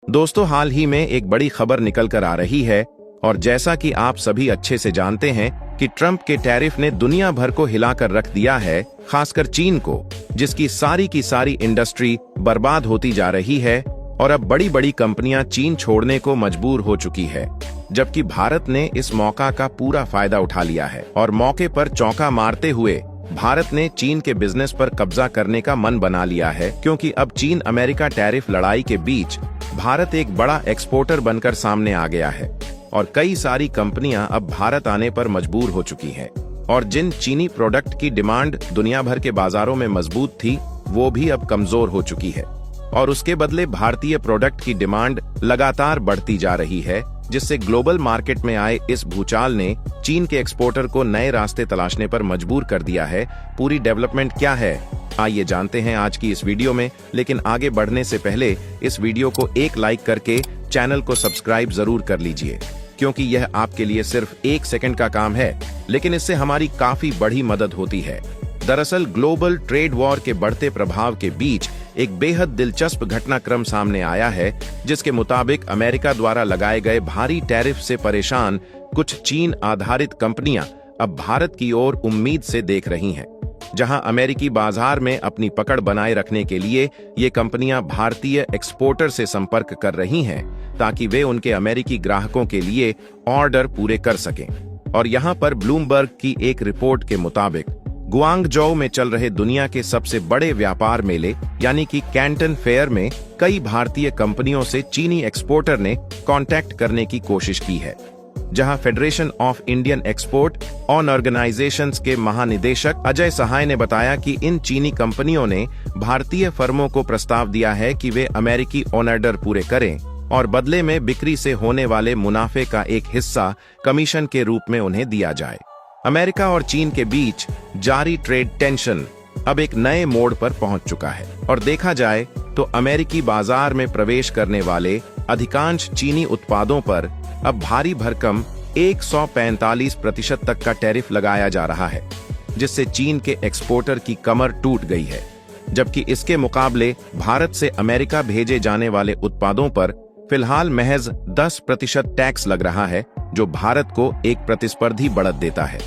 दोस्तों, हाल ही में एक बड़ी खबर निकल कर आ रही है और जैसा कि आप सभी अच्छे से जानते हैं कि ट्रंप के टैरिफ ने दुनिया भर को हिलाकर रख दिया है, खासकर चीन को, जिसकी सारी की सारी इंडस्ट्री बर्बाद होती जा रही है और अब बड़ी बड़ी कंपनियां चीन छोड़ने को मजबूर हो चुकी है। जबकि भारत ने इस मौका का पूरा फायदा उठा लिया है और मौके पर चौका मारते हुए भारत ने चीन के बिजनेस पर कब्जा करने का मन बना लिया है, क्योंकि अब चीन अमेरिका टैरिफ लड़ाई के बीच भारत एक बड़ा एक्सपोर्टर बनकर सामने आ गया है और कई सारी कंपनियां अब भारत आने पर मजबूर हो चुकी हैं। और जिन चीनी प्रोडक्ट की डिमांड दुनिया भर के बाजारों में मजबूत थी, वो भी अब कमजोर हो चुकी है और उसके बदले भारतीय प्रोडक्ट की डिमांड लगातार बढ़ती जा रही है, जिससे ग्लोबल मार्केट में आए इस भूचाल ने चीन के एक्सपोर्टर को नए रास्ते तलाशने पर मजबूर कर दिया है। पूरी डेवलपमेंट क्या है, आइए जानते हैं आज की इस वीडियो में। लेकिन आगे बढ़ने से पहले इस वीडियो को एक लाइक करके चैनल को सब्सक्राइब जरूर कर लीजिए, क्योंकि यह आपके लिए सिर्फ 1 सेकंड का काम है, लेकिन इससे हमारी काफी बड़ी मदद होती है। दरअसल ग्लोबल ट्रेड वॉर के बढ़ते प्रभाव के बीच एक बेहद दिलचस्प घटनाक्रम सामने आया है, जिसके मुताबिक अमेरिका द्वारा लगाए गए भारी टैरिफ से परेशान कुछ चीन आधारित कंपनियां अब भारत की ओर उम्मीद से देख रही हैं। जहां अमेरिकी बाजार में अपनी पकड़ बनाए रखने के लिए ये कंपनियां भारतीय एक्सपोर्टर से संपर्क कर रही हैं, ताकि वे उनके अमेरिकी ग्राहकों के लिए ऑर्डर पूरे कर सकें। और यहां पर ब्लूमबर्ग की एक रिपोर्ट के मुताबिक गुआंगझोउ में चल रहे दुनिया के सबसे बड़े व्यापार मेले यानी कि कैंटन फेयर में कई भारतीय कंपनियों से चीनी एक्सपोर्टर ने कांटेक्ट करने की कोशिश की है। जहां federation of Indian export on organisations के महानिदेशक अजय सहाय ने बताया कि इन चीनी कंपनियों ने भारतीय फर्मों को प्रस्ताव दिया है कि वे अमेरिकी ऑर्डर पूरे करें और बदले में बिक्री से होने वाले मुनाफे का एक हिस्सा कमीशन के रूप में उन्हें दिया जाए। अमेरिका और चीन के बीच जारी ट्रेड टेंशन अब एक नए मोड़ पर पहुंच चुका है और देखा जाए तो अमेरिकी बाजार में प्रवेश करने वाले अधिकांश चीनी उत्पादों पर अब भारी भरकम 145% तक का टैरिफ लगाया जा रहा है, जिससे चीन के एक्सपोर्टर की कमर टूट गई है। जबकि इसके मुकाबले भारत से अमेरिका भेजे जाने वाले उत्पादों पर फिलहाल महज 10% टैक्स लग रहा है, जो भारत को एक प्रतिस्पर्धी बढ़त देता है।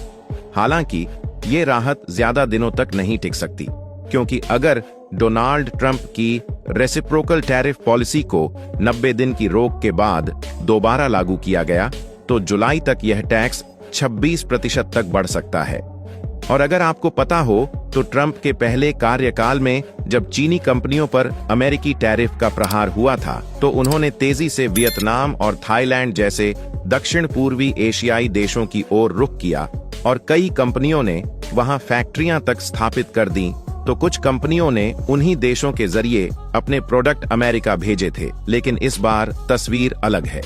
हालांकि ये राहत ज्यादा दिनों तक नहीं टिक सकती, क्योंकि अगर डोनाल्ड ट्रंप की रेसिप्रोकल टैरिफ पॉलिसी को 90 दिन की रोक के बाद दोबारा लागू किया गया तो जुलाई तक यह टैक्स 26% तक बढ़ सकता है। और अगर आपको पता हो तो ट्रंप के पहले कार्यकाल में जब चीनी कंपनियों पर अमेरिकी टैरिफ का प्रहार हुआ था, तो उन्होंने तेजी से वियतनाम और थाईलैंड जैसे दक्षिण पूर्वी एशियाई देशों की ओर रुख किया और कई कंपनियों ने वहां फैक्ट्रियां तक स्थापित कर दी। तो कुछ कंपनियों ने उन्हीं देशों के जरिए अपने प्रोडक्ट अमेरिका भेजे थे। लेकिन इस बार तस्वीर अलग है,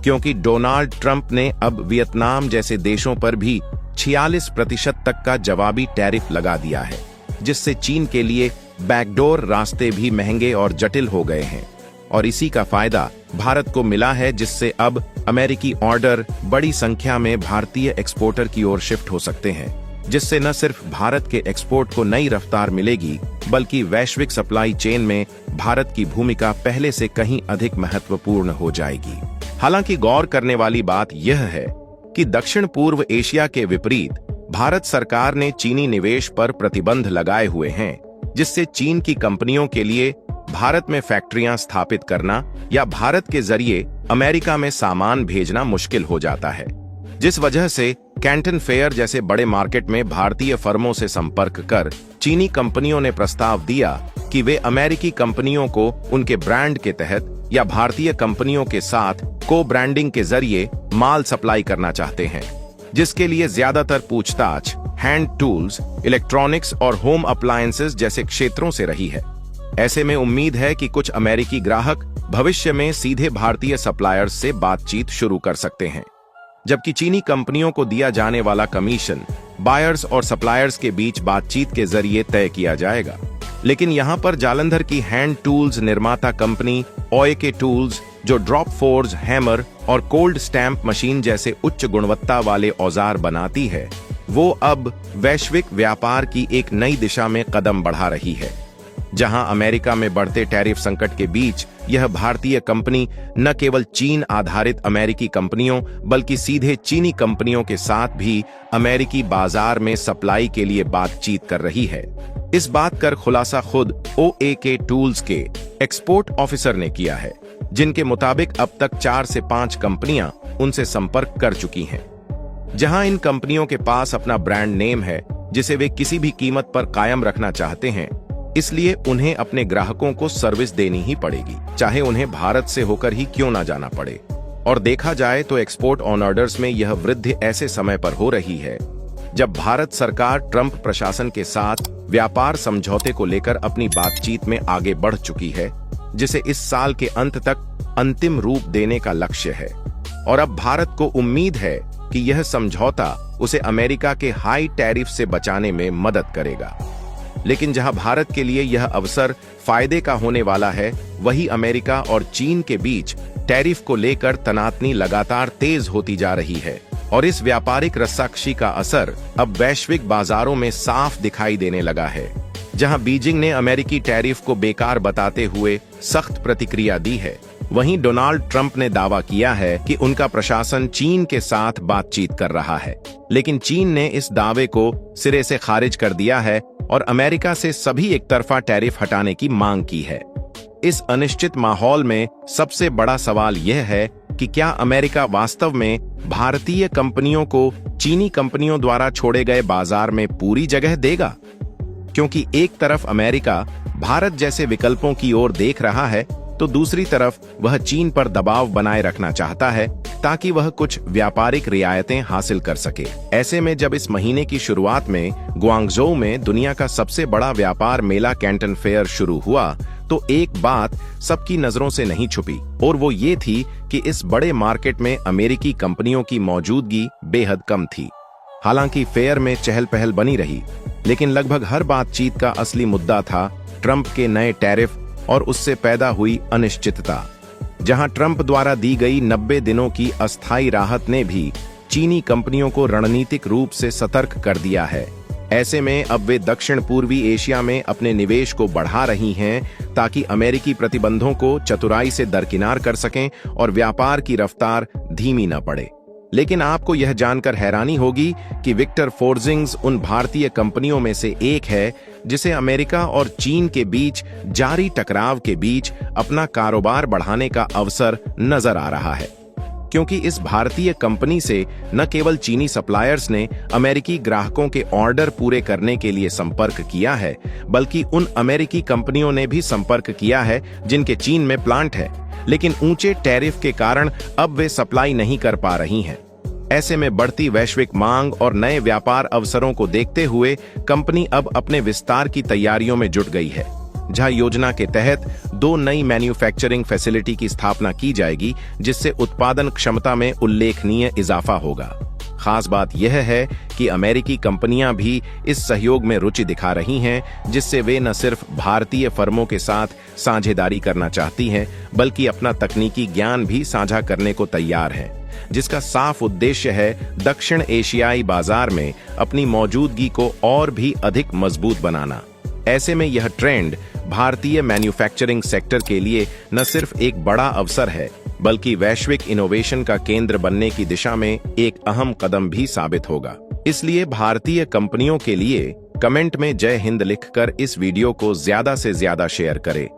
क्योंकि डोनाल्ड ट्रंप ने अब वियतनाम जैसे देशों पर भी 46% तक का जवाबी टैरिफ लगा दिया है, जिससे चीन के लिए बैकडोर रास्ते भी महंगे और जटिल हो गए हैं। और इसी का फायदा भारत को मिला है, जिससे अब अमेरिकी ऑर्डर बड़ी संख्या में भारतीय एक्सपोर्टर की ओर शिफ्ट हो सकते हैं, जिससे न सिर्फ भारत के एक्सपोर्ट को नई रफ्तार मिलेगी, बल्कि वैश्विक सप्लाई चेन में भारत की भूमिका पहले से कहीं अधिक महत्वपूर्ण हो जाएगी। हालांकि गौर करने वाली बात यह है कि दक्षिण पूर्व एशिया के विपरीत भारत सरकार ने चीनी निवेश पर प्रतिबंध लगाए हुए हैं, जिससे चीन की कंपनियों के लिए भारत में फैक्ट्रियां स्थापित करना या भारत के जरिए अमेरिका में सामान भेजना मुश्किल हो जाता है। जिस वजह से कैंटन फेयर जैसे बड़े मार्केट में भारतीय फर्मों से संपर्क कर चीनी कंपनियों ने प्रस्ताव दिया कि वे अमेरिकी कंपनियों को उनके ब्रांड के तहत या भारतीय कंपनियों के साथ को ब्रांडिंग के जरिए माल सप्लाई करना चाहते हैं, जिसके लिए ज्यादातर पूछताछ हैंड टूल्स, इलेक्ट्रॉनिक्स और होम अप्लायंसेस जैसे क्षेत्रों से रही है। ऐसे में उम्मीद है कि कुछ अमेरिकी ग्राहक भविष्य में सीधे भारतीय सप्लायर्स से बातचीत शुरू कर सकते हैं, जबकि चीनी कंपनियों को दिया जाने वाला कमीशन बायर्स और सप्लायर्स के बीच बातचीत के जरिए तय किया जाएगा। लेकिन यहाँ पर जालंधर की हैंड टूल्स निर्माता कंपनी ओएके टूल्स, जो ड्रॉप फोर्ज, हैमर और कोल्ड स्टैंप मशीन जैसे उच्च गुणवत्ता वाले औजार बनाती है, वो अब वैश्विक व्यापार की एक नई दिशा में कदम बढ़ा रही है। जहां अमेरिका में बढ़ते टैरिफ संकट के बीच यह भारतीय कंपनी न केवल चीन आधारित अमेरिकी कंपनियों बल्कि सीधे चीनी कंपनियों के साथ भी अमेरिकी बाजार में सप्लाई के लिए बातचीत कर रही है। इस बात का खुलासा खुद OAK टूल्स के एक्सपोर्ट ऑफिसर ने किया है, जिनके मुताबिक अब तक 4 से 5 कंपनियां उनसे संपर्क कर चुकी हैं। जहां इन कंपनियों के पास अपना ब्रांड नेम है जिसे वे किसी भी कीमत पर कायम रखना चाहते हैं, इसलिए उन्हें अपने ग्राहकों को सर्विस देनी ही पड़ेगी, चाहे उन्हें भारत से होकर ही क्यों ना जाना पड़े। और देखा जाए तो एक्सपोर्ट ऑन ऑर्डर्स में यह वृद्धि ऐसे समय पर हो रही है जब भारत सरकार ट्रंप प्रशासन के साथ व्यापार समझौते को लेकर अपनी बातचीत में आगे बढ़ चुकी है, जिसे इस साल के अंत तक अंतिम रूप देने का लक्ष्य है। और अब भारत को उम्मीद है कि यह समझौता उसे अमेरिका के हाई टैरिफ से बचाने में मदद करेगा। लेकिन जहां भारत के लिए यह अवसर फायदे का होने वाला है, वहीं अमेरिका और चीन के बीच टैरिफ को लेकर तनातनी लगातार तेज होती जा रही है और इस व्यापारिक रस्साकशी का असर अब वैश्विक बाजारों में साफ दिखाई देने लगा है। जहां बीजिंग ने अमेरिकी टैरिफ को बेकार बताते हुए सख्त प्रतिक्रिया दी है, वहीं डोनाल्ड ट्रंप ने दावा किया है कि उनका प्रशासन चीन के साथ बातचीत कर रहा है। लेकिन चीन ने इस दावे को सिरे से खारिज कर दिया है और अमेरिका से सभी एकतरफा टैरिफ हटाने की मांग की है। इस अनिश्चित माहौल में सबसे बड़ा सवाल यह है कि क्या अमेरिका वास्तव में भारतीय कंपनियों को चीनी कंपनियों द्वारा छोड़े गए बाजार में पूरी जगह देगा? क्योंकि एक तरफ अमेरिका भारत जैसे विकल्पों की ओर देख रहा है, तो दूसरी तरफ वह चीन पर दबाव बनाए रखना चाहता है ताकि वह कुछ व्यापारिक रियायतें हासिल कर सके। ऐसे में जब इस महीने की शुरुआत में ग्वांगझोउ में दुनिया का सबसे बड़ा व्यापार मेला कैंटन फेयर शुरू हुआ, तो एक बात सबकी नजरों से नहीं छुपी और वो ये थी कि इस बड़े मार्केट में अमेरिकी कंपनियों की मौजूदगी बेहद कम थी। हालांकि फेयर में चहल पहल बनी रही, लेकिन लगभग हर बातचीत का असली मुद्दा था ट्रंप के नए टैरिफ और उससे पैदा हुई अनिश्चितता। जहां ट्रंप द्वारा दी गई 90 दिनों की अस्थायी राहत ने भी चीनी कंपनियों को रणनीतिक रूप से सतर्क कर दिया है। ऐसे में अब वे दक्षिण पूर्वी एशिया में अपने निवेश को बढ़ा रही हैं ताकि अमेरिकी प्रतिबंधों को चतुराई से दरकिनार कर सकें और व्यापार की रफ्तार धीमी न पड़े। लेकिन आपको यह जानकर हैरानी होगी कि विक्टर फोर्जिंग्स उन भारतीय कंपनियों में से एक है जिसे अमेरिका और चीन के बीच जारी टकराव के बीच अपना कारोबार बढ़ाने का अवसर नजर आ रहा है। क्योंकि इस भारतीय कंपनी से न केवल चीनी सप्लायर्स ने अमेरिकी ग्राहकों के ऑर्डर पूरे करने के लिए संपर्क किया है, बल्कि उन अमेरिकी कंपनियों ने भी संपर्क किया है जिनके चीन में प्लांट है, लेकिन ऊंचे टैरिफ के कारण अब वे सप्लाई नहीं कर पा रही हैं। ऐसे में बढ़ती वैश्विक मांग और नए व्यापार अवसरों को देखते हुए कंपनी अब अपने विस्तार की तैयारियों में जुट गई है, जहां योजना के तहत 2 नई मैन्युफैक्चरिंग फैसिलिटी की स्थापना की जाएगी, जिससे उत्पादन क्षमता में उल्लेखनीय इजाफा होगा। खास बात यह है कि अमेरिकी कंपनियां भी इस सहयोग में रुचि दिखा रही हैं, जिससे वे न सिर्फ भारतीय फर्मों के साथ साझेदारी करना चाहती हैं, बल्कि अपना तकनीकी ज्ञान भी साझा करने को तैयार हैं, जिसका साफ उद्देश्य है दक्षिण एशियाई बाजार में अपनी मौजूदगी को और भी अधिक मजबूत बनाना। ऐसे में यह ट्रेंड भारतीय मैन्युफैक्चरिंग सेक्टर के लिए न सिर्फ एक बड़ा अवसर है, बल्कि वैश्विक इनोवेशन का केंद्र बनने की दिशा में एक अहम कदम भी साबित होगा। इसलिए भारतीय कंपनियों के लिए कमेंट में जय हिंद लिखकर इस वीडियो को ज्यादा से ज्यादा शेयर करें।